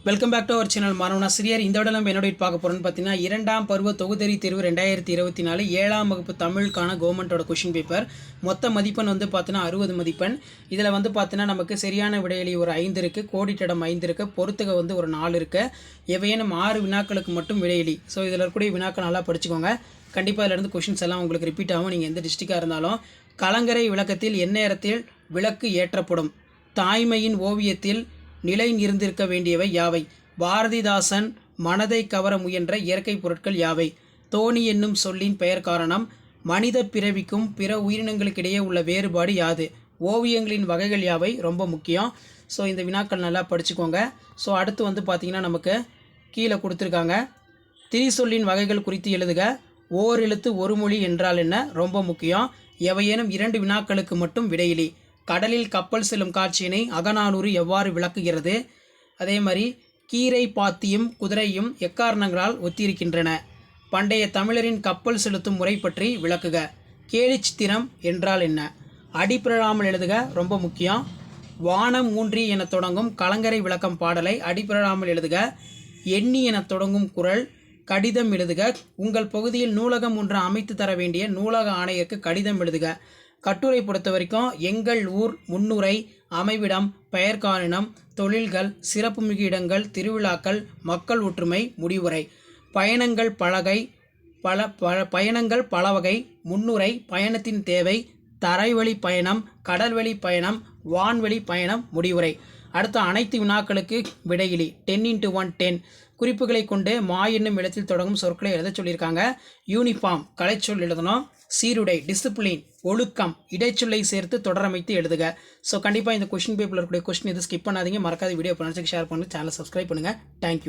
Welcome back to our channel மாணவனாசிரியர். இந்த விட நம்ம என்னோட பார்க்க போகிறோம்னு பார்த்தீங்கன்னா, 2ஆம் பருவ தொகுதறி தேர்வு 2024 7ஆம் வகுப்பு தமிழுக்கான கவர்மெண்ட்டோட கொஷின் பேப்பர். மொத்த மதிப்பெண் வந்து பார்த்தீங்கன்னா 60 மதிப்பெண். இதில் வந்து பார்த்தீங்கன்னா நமக்கு சரியான விடையளி ஒரு 5 இருக்குது, கோடிட்டிடம் 5 இருக்குது, பொறுத்துக வந்து ஒரு 4 இருக்குது. எவையேனும் 6 வினாக்களுக்கு மட்டும் விடையளி. ஸோ இதில் இருக்கக்கூடிய வினாக்கள் நல்லா படிச்சுக்கோங்க. கண்டிப்பாக இதிலிருந்து கொஷின்ஸ் எல்லாம் உங்களுக்கு ரிப்பீட் ஆகும். நீங்கள் எந்த டிஸ்ட்ரிக்டாக இருந்தாலும். கலங்கரை விளக்கத்தில் எந்நேரத்தில் விளக்கு ஏற்றப்படும்? தாய்மையின் ஓவியத்தில் நிலை நிறுந்திருக்க வேண்டியவை யாவை? பாரதிதாசன் மனதை கவர முயன்ற இயற்கை பொருட்கள் யாவை? தோணி என்னும் சொல்லின் பெயர் காரணம்? மனித பிறவிக்கும் பிற உயிரினங்களுக்கிடையே உள்ள வேறுபாடு யாது? ஓவியங்களின் வகைகள் யாவை? ரொம்ப முக்கியம். ஸோ இந்த வினாக்கள் நல்லா படிச்சுக்கோங்க. ஸோ அடுத்து வந்து பார்த்திங்கன்னா நமக்கு கீழே கொடுத்துருக்காங்க. திரிசொல்லின் வகைகள் குறித்து எழுதுக. ஓர் எழுத்து ஒரு மொழி என்றால் என்ன? ரொம்ப முக்கியம். எவையேனும் 2 வினாக்களுக்கு மட்டும் விடையிலி. கடலில் கப்பல் செல்லும் காட்சியினை அகநானூறு எவ்வாறு விளக்குகிறது? அதே மாதிரி கீரை பாத்தியும் குதிரையும் எக்காரணங்களால் ஒத்திருக்கின்றன? பண்டைய தமிழரின் கப்பல் செலுத்தும் முறை பற்றி விளக்குக. கேலிச்சித்திரம் என்றால் என்ன? அடிப்பிரடாமல் எழுதுக. ரொம்ப முக்கியம். வானம் ஊன்றி என தொடங்கும் கலங்கரை விளக்கம் பாடலை அடிப்பிரடாமல் எழுதுக. எண்ணி என தொடங்கும் குறள். கடிதம் எழுதுக. உங்கள் பகுதியில் நூலகம் ஒன்று அமைத்து தர வேண்டிய நூலக ஆணையருக்கு கடிதம் எழுதுக. கட்டுரை பொறுத்த வரைக்கும் எங்கள் ஊர், முன்னுரை, அமைவிடம், பெயர் காரணம், தொழில்கள், சிறப்புமிகு இடங்கள், திருவிழாக்கள், மக்கள் ஒற்றுமை, முடிவுரை. பயணங்கள் பல வகை. முன்னுரை, பயணத்தின் தேவை, தரைவழி பயணம், கடல்வழி பயணம், வான்வழி பயணம், முடிவுரை. அடுத்த அனைத்து வினாக்களுக்கு விடையிலி. 10x1 10 குறிப்புகளை கொண்டு மா என்னும் இடத்தில் தொடங்கும் சொற்களை எழுத சொல்லியிருக்காங்க. யூனிஃபார்ம் கலைச்சொல் எழுதணும். சீருடை டிசிப்ளின் ஒழுக்கம் இடைச்சொல்லை சேர்த்து தொடரமைத்து எழுதுக. ஸோ கண்டிப்பாக இந்த கொஸ்டின் பேப்பரில் இருக்கக்கூடிய கொஸ்டின் எதுவும் ஸ்கிப் பண்ணாதீங்க. மறக்காத வீடியோ பண்ணி ஷேர் பண்ணுங்கள். சேனலை சப்ஸ்கிரைப் பண்ணுங்கள். தேங்க்யூ.